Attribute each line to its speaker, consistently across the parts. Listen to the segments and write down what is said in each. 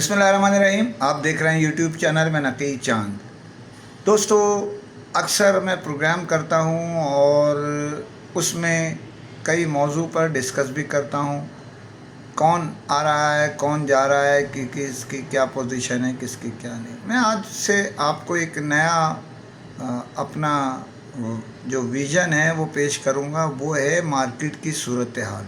Speaker 1: बिस्मिल्लाहिर्रहमानिर्रहीम। आप देख रहे हैं यूट्यूब चैनल में नकी चांद। दोस्तों, अक्सर मैं प्रोग्राम करता हूं और उसमें कई मौजू पर डिस्कस भी करता हूं। कौन आ रहा है, कौन जा रहा है, कि किसकी क्या पोजीशन है, किसकी क्या नहीं। मैं आज से आपको एक नया अपना जो विज़न है वो पेश करूंगा। वो है मार्केट की सूरत हाल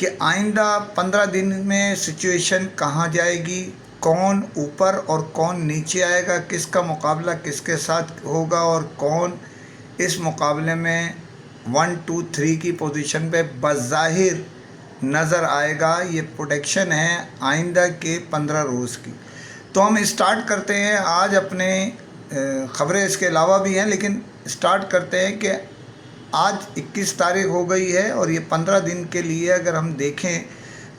Speaker 1: कि आइंदा 15 दिन में सिचुएशन कहाँ जाएगी, कौन ऊपर और कौन नीचे आएगा, किसका मुकाबला किसके साथ होगा और कौन इस मुकाबले में 1 2 3 की पोजीशन पे बज़ाहिर नज़र आएगा। ये प्रोडिक्शन है आइंदा के 15 रोज़ की। तो हम स्टार्ट करते हैं आज अपने ख़बरें इसके अलावा भी हैं, लेकिन स्टार्ट करते हैं कि आज 21 तारीख हो गई है और ये 15 दिन के लिए अगर हम देखें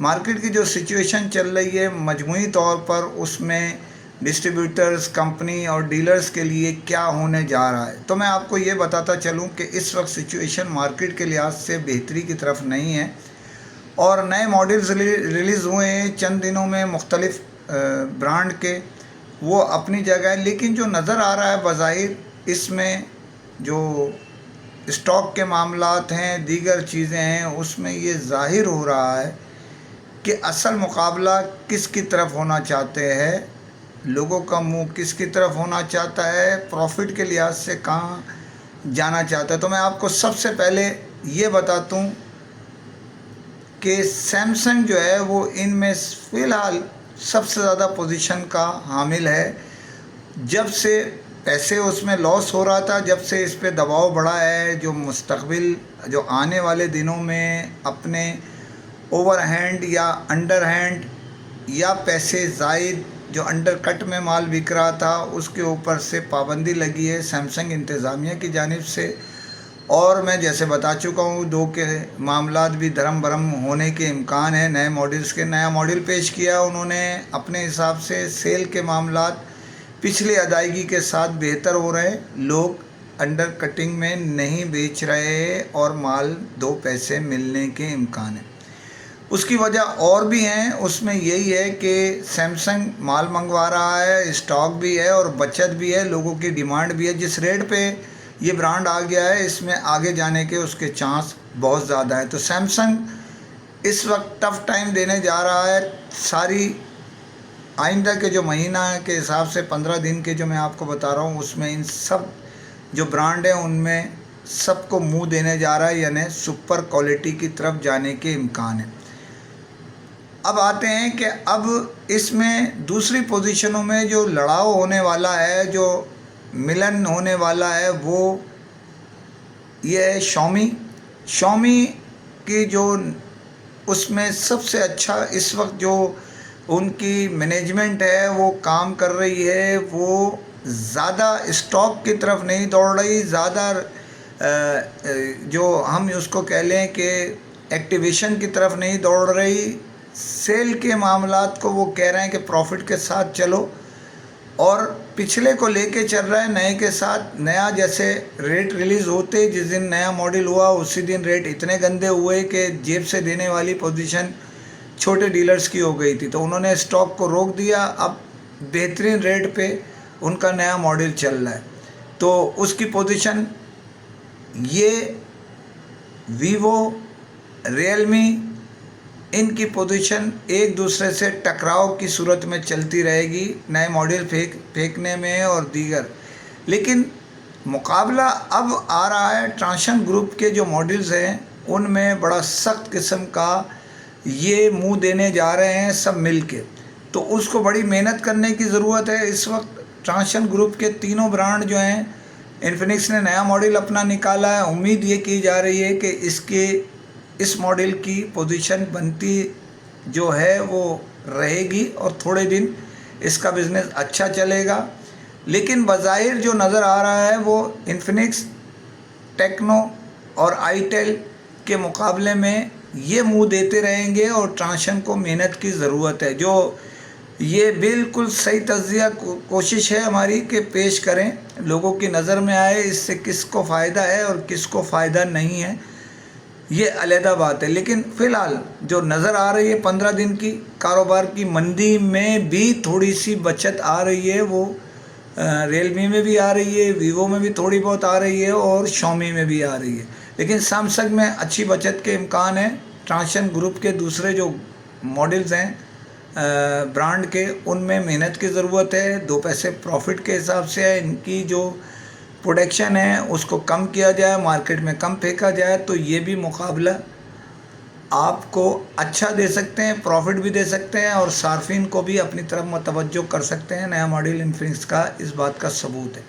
Speaker 1: मार्केट की जो सिचुएशन चल रही है मजमूई तौर पर, उसमें डिस्ट्रीब्यूटर्स, कंपनी और डीलर्स के लिए क्या होने जा रहा है। तो मैं आपको ये बताता चलूं कि इस वक्त सिचुएशन मार्केट के लिहाज से बेहतरी की तरफ नहीं है और नए मॉडल्स रिलीज़ हुए हैं चंद दिनों में मुख्तलिफ़ ब्रांड के, वो अपनी जगह है। लेकिन जो नज़र आ रहा है बज़ाहिर, इसमें जो स्टॉक के मामलात हैं, दीगर चीज़ें हैं, उसमें ये ज़ाहिर हो रहा है कि असल मुकाबला किसकी तरफ होना चाहते हैं, लोगों का मुंह किसकी तरफ होना चाहता है, प्रॉफिट के लिहाज से कहाँ जाना चाहता है। तो मैं आपको सबसे पहले ये बताता हूँ कि सैमसंग जो है वो इनमें फ़िलहाल सबसे ज़्यादा पोजीशन का हामिल है। जब से पैसे उसमें लॉस हो रहा था, जब से इस पे दबाव बढ़ा है, जो मुस्तकबिल जो आने वाले दिनों में अपने ओवर हैंड या अंडर हैंड या पैसे ज़ायद जो अंडर कट में माल बिक रहा था उसके ऊपर से पाबंदी लगी है सैमसंग इंतज़ामिया की जानिब से। और मैं जैसे बता चुका हूँ, दो के मामलात भी धर्म भरम होने के इम्कान है। नए मॉडल्स के नया मॉडल पेश किया उन्होंने अपने हिसाब से। सेल के मामलात पिछली अदायगी के साथ बेहतर हो रहे, लोग अंडर कटिंग में नहीं बेच रहे और माल दो पैसे मिलने के इम्कान है। उसकी वजह और भी हैं, उसमें यही है कि सैमसंग माल मंगवा रहा है, स्टॉक भी है और बचत भी है, लोगों की डिमांड भी है। जिस रेट पे ये ब्रांड आ गया है इसमें आगे जाने के उसके चांस बहुत ज़्यादा है। तो सैमसंग इस वक्त टफ़ टाइम देने जा रहा है। सारी आइंदा के जो महीना के हिसाब से 15 दिन के जो मैं आपको बता रहा हूँ उसमें इन सब जो ब्रांड हैं उनमें सबको मुंह देने जा रहा है, यानी सुपर क्वालिटी की तरफ जाने के इम्कान है। अब आते हैं कि अब इसमें दूसरी पोजीशनों में जो लड़ाव होने वाला है, जो मिलन होने वाला है, वो ये है शॉमी की जो उसमें सबसे अच्छा इस वक्त जो उनकी मैनेजमेंट है वो काम कर रही है। वो ज़्यादा स्टॉक की तरफ नहीं दौड़ रही, ज़्यादा जो हम उसको कह लें कि एक्टिवेशन की तरफ नहीं दौड़ रही। सेल के मामलात को वो कह रहे हैं कि प्रॉफिट के साथ चलो और पिछले को लेके चल रहा है नए के साथ। नया जैसे रेट रिलीज़ होते जिस दिन नया मॉडल हुआ उसी दिन रेट इतने गंदे हुए कि जेब से देने वाली पोजीशन छोटे डीलर्स की हो गई थी, तो उन्होंने स्टॉक को रोक दिया। अब बेहतरीन रेट पे उनका नया मॉडल चल रहा है, तो उसकी पोजीशन ये वीवो, रियलमी, इनकी पोजीशन एक दूसरे से टकराव की सूरत में चलती रहेगी नए मॉडल फेंकने में और दीगर। लेकिन मुकाबला अब आ रहा है ट्रांसन ग्रुप के जो मॉडल्स हैं उनमें बड़ा सख्त किस्म का ये मुंह देने जा रहे हैं सब मिल के। तो उसको बड़ी मेहनत करने की ज़रूरत है। इस वक्त ट्रांसन ग्रुप के तीनों ब्रांड जो हैं, इन्फिनिक्स ने नया मॉडल अपना निकाला है। उम्मीद ये की जा रही है कि इस मॉडल की पोजीशन बनती जो है वो रहेगी और थोड़े दिन इसका बिज़नेस अच्छा चलेगा। लेकिन बज़ाहिर जो नज़र आ रहा है वो इन्फिनिक्स, टेक्नो और आईटेल के मुकाबले में ये मुंह देते रहेंगे और ट्रांसन को मेहनत की ज़रूरत है। जो ये बिल्कुल सही तज्ज़िया कोशिश है हमारी कि पेश करें, लोगों की नज़र में आए इससे किसको फ़ायदा है और किसको फ़ायदा नहीं है। ये अलहदा बात है। लेकिन फ़िलहाल जो नज़र आ रही है 15 दिन की कारोबार की मंदी में भी थोड़ी सी बचत आ रही है, वो रियलमी में भी आ रही है, वीवो में भी थोड़ी बहुत आ रही है और शॉमी में भी आ रही है। लेकिन सैमसंग में अच्छी बचत के इम्कान है। ट्रांसन ग्रुप के दूसरे जो मॉडल्स हैं ब्रांड के, उनमें मेहनत की ज़रूरत है, 2 पैसे प्रॉफिट के हिसाब से है। इनकी जो प्रोडक्शन है उसको कम किया जाए, मार्केट में कम फेंका जाए, तो ये भी मुकाबला आपको अच्छा दे सकते हैं, प्रॉफिट भी दे सकते हैं और सार्फिन को भी अपनी तरफ मतवज्जो कर सकते हैं। नया मॉडल इन्फिनिक्स का इस बात का सबूत है।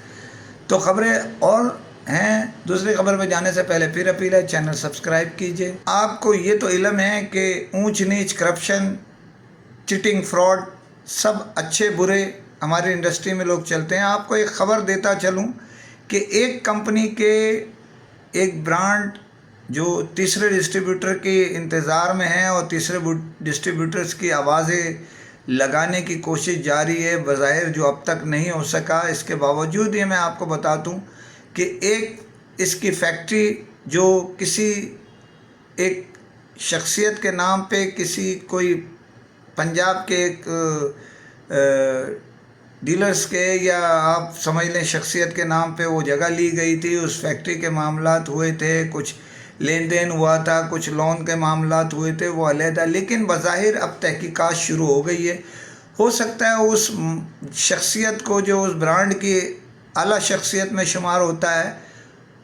Speaker 1: तो खबरें और हैं। दूसरी खबर में जाने से पहले फिर अपील है, चैनल सब्सक्राइब कीजिए। आपको ये तो इल्म है कि ऊंच नीच, करप्शन, चीटिंग, फ्रॉड, सब अच्छे बुरे हमारी इंडस्ट्री में लोग चलते हैं। आपको एक ख़बर देता चलूं कि एक कंपनी के एक ब्रांड जो तीसरे डिस्ट्रीब्यूटर के इंतज़ार में है और तीसरे डिस्ट्रीब्यूटर्स की आवाज़ें लगाने की कोशिश जारी है, बज़ाहिर जो अब तक नहीं हो सका। इसके बावजूद ये मैं आपको बता दूं कि एक इसकी फैक्ट्री जो किसी एक शख्सियत के नाम पे, किसी कोई पंजाब के एक डीलर्स के, या आप समझ लें शख्सियत के नाम पे वो जगह ली गई थी। उस फैक्ट्री के मामलात हुए थे, कुछ लेन देन हुआ था, कुछ लोन के मामलात हुए थे, वो अलहदा। लेकिन बज़ाहिर अब तहकीकात शुरू हो गई है। हो सकता है उस शख्सियत को, जो उस ब्रांड की आला शख्सियत में शुमार होता है,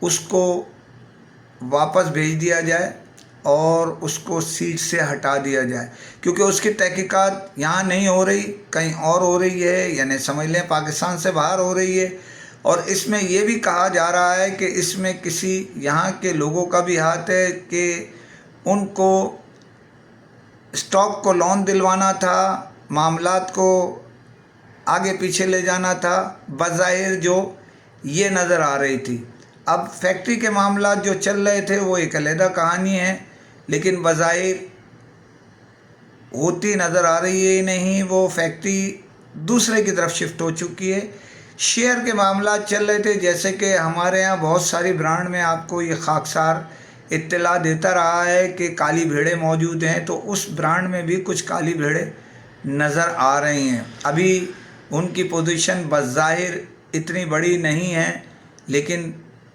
Speaker 1: उसको वापस भेज दिया जाए और उसको सीट से हटा दिया जाए, क्योंकि उसकी तहकीकात यहाँ नहीं हो रही, कहीं और हो रही है, यानी समझ लें पाकिस्तान से बाहर हो रही है। और इसमें ये भी कहा जा रहा है कि इसमें किसी यहाँ के लोगों का भी हाथ है कि उनको स्टॉक को लोन दिलवाना था, मामलात को आगे पीछे ले जाना था, बज़ाहिर जो ये नज़र आ रही थी। अब फैक्ट्री के मामलात जो चल रहे थे वो एक अलहदा कहानी है, लेकिन बज़ाहिर होती नज़र आ रही है नहीं, वो फैक्ट्री दूसरे की तरफ शिफ्ट हो चुकी है। शेयर के मामला चल रहे थे, जैसे कि हमारे यहाँ बहुत सारी ब्रांड में आपको ये खाकसार इत्तला देता रहा है कि काली भेड़ें मौजूद हैं, तो उस ब्रांड में भी कुछ काली भेड़ें नज़र आ रही हैं। अभी उनकी पोजीशन बज़ाहिर इतनी बड़ी नहीं है, लेकिन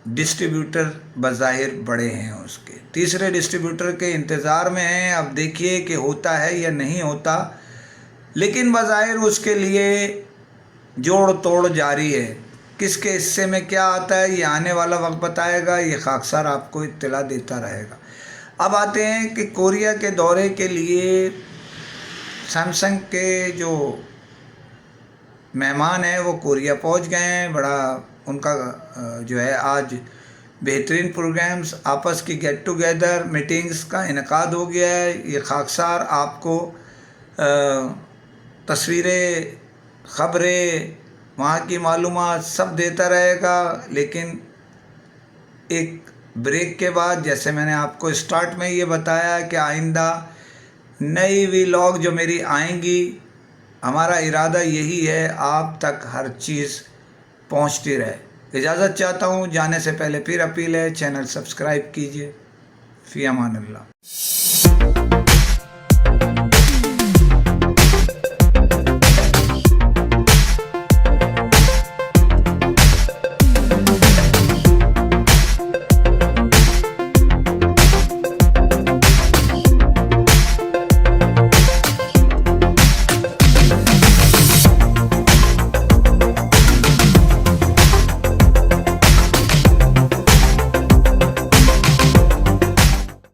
Speaker 1: डिस्ट्रीब्यूटर बज़ाहिर बड़े हैं उसके, तीसरे डिस्ट्रीब्यूटर के इंतज़ार में हैं। अब देखिए कि होता है या नहीं होता, लेकिन बज़ाहिर उसके लिए जोड़ तोड़ जारी है। किसके हिस्से में क्या आता है ये आने वाला वक्त बताएगा, ये खाकसार आपको इत्तला देता रहेगा। अब आते हैं कि कोरिया के दौरे के लिए सैमसंग के जो मेहमान हैं वो कोरिया पहुंच गए हैं। बड़ा उनका जो है आज बेहतरीन प्रोग्राम्स, आपस की गेट टुगेदर मीटिंग्स का इनकाद हो गया है। ये खाकसार आपको तस्वीरें, ख़बरें, वहाँ की मालूमात सब देता रहेगा। लेकिन एक ब्रेक के बाद, जैसे मैंने आपको स्टार्ट में ये बताया कि आइंदा नई व्लॉग जो मेरी आएंगी, हमारा इरादा यही है आप तक हर चीज़ पहुंचती रहे। इजाज़त चाहता हूं, जाने से पहले फिर अपील है, चैनल सब्सक्राइब कीजिए। फ़ी अमान अल्लाह।